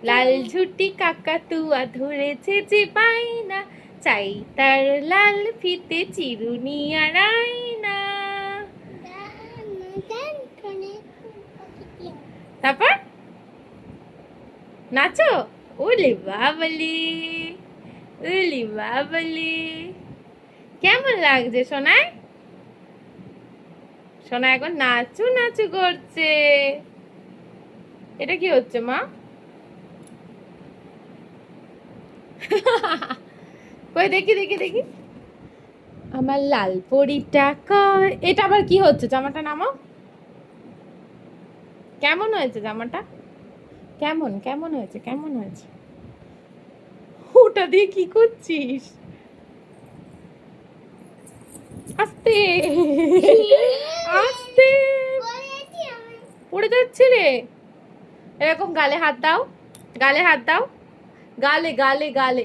লাল ঝুটি কাকাতুয়া ধরেছে যে পায়না, চাই তার লাল ফিতে চিরুনি আর আয়না। তারপর নাচো। ওলে বাবলি, ওলে বাবলি। কেমন লাগছে সোনাই? সোনা এখন নাচু নাচু করছে। এটা কি হচ্ছে মা? কই দেখি দেখি দেখি। আমার লাল পরিটা কয়। এটা আবার কি হচ্ছে? জামাটা নামাও। কেমন হয়েছে জামাটা? কেমন কেমন হয়েছে? কেমন হয়েছে? ওটা দিয়ে কি করছিস? আস্তে আস্তে পড়ে যাচ্ছে রে। এরকম গালে হাত দাও, গালে হাত দাও, গালে গালে গালে।